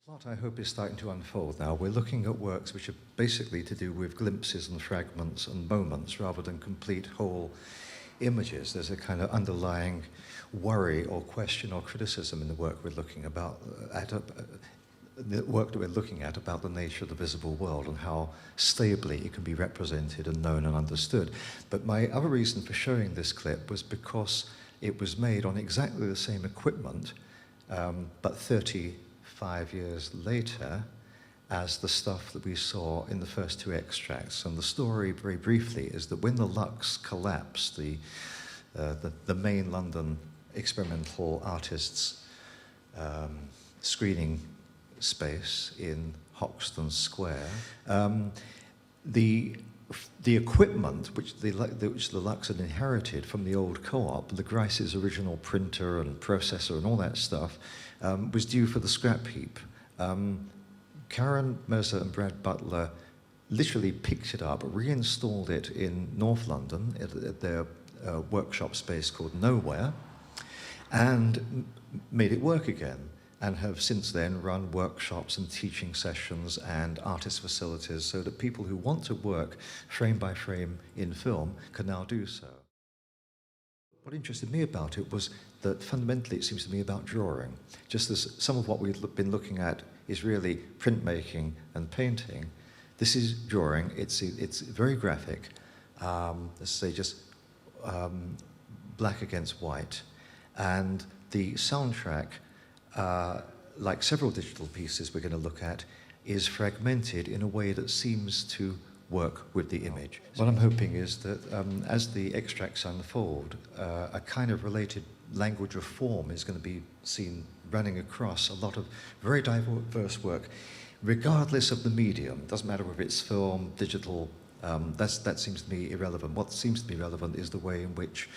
Plot, I hope, is starting to unfold now. We're looking at works which are basically to do with glimpses and fragments and moments rather than complete whole images. There's a kind of underlying worry or question or criticism in the work we're looking the work that we're looking at about the nature of the visible world and how stably it can be represented and known and understood. But my other reason for showing this clip was because it was made on exactly the same equipment, but 35 years later, as the stuff that we saw in the first two extracts. And the story, very briefly, is that when the Lux collapsed, the main London experimental artists' screening space in Hoxton Square, the equipment which the Lux had inherited from the old co-op, the Grice's original printer and processor and all that stuff, was due for the scrap heap. Karen Mercer and Brad Butler literally picked it up, reinstalled it in North London at their workshop space called Nowhere, and made it work again, and have since then run workshops and teaching sessions and artist facilities so that people who want to work frame by frame in film can now do so. What interested me about it was that fundamentally it seems to me about drawing. Just as some of what we've been looking at is really printmaking and painting, this is drawing. It's very graphic. Let's say just black against white. And the soundtrack, like several digital pieces we're going to look at, is fragmented in a way that seems to work with the image. What I'm hoping is that as the extracts unfold, a kind of related language of form is going to be seen running across a lot of very diverse work, regardless of the medium. Doesn't matter if it's film, digital, that seems to me irrelevant. What seems to be relevant is the way in which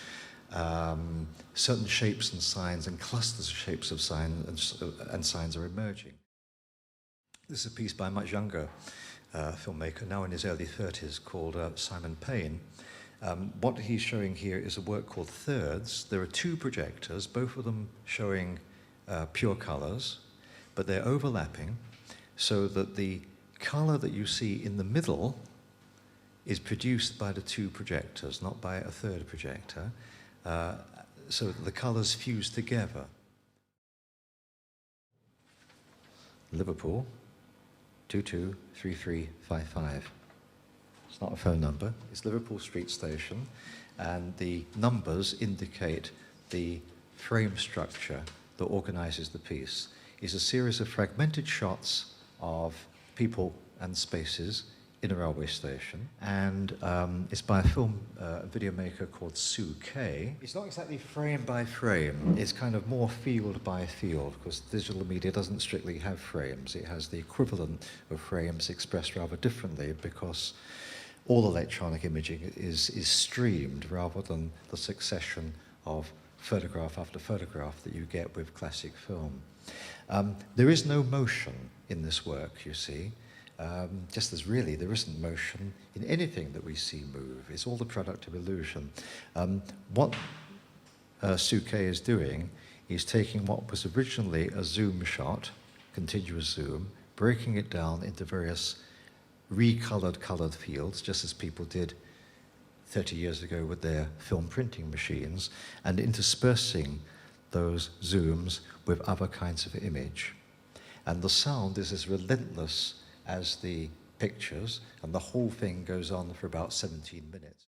certain shapes and signs and clusters of shapes of and signs are emerging. This is a piece by a much younger filmmaker, now in his early 30s, called Simon Payne. What he's showing here is a work called Thirds. There are two projectors, both of them showing pure colors, but they're overlapping so that the color that you see in the middle is produced by the two projectors, not by a third projector, so that the colors fuse together. Liverpool, 223355. It's not a phone number, it's Liverpool Street Station, and the numbers indicate the frame structure that organizes the piece. It's a series of fragmented shots of people and spaces in a railway station, and it's by a film video maker called Sue Kay. It's not exactly frame by frame, it's kind of more field by field, because digital media doesn't strictly have frames. It has the equivalent of frames expressed rather differently, because all electronic imaging is streamed rather than the succession of photograph after photograph that you get with classic film. There is no motion in this work, you see. Just as really there isn't motion in anything that we see move. It's all the product of illusion. What Sue Kay is doing is taking what was originally a zoom shot, continuous zoom, breaking it down into various colored fields, just as people did 30 years ago with their film printing machines, and interspersing those zooms with other kinds of image. And the sound is as relentless as the pictures, and the whole thing goes on for about 17 minutes.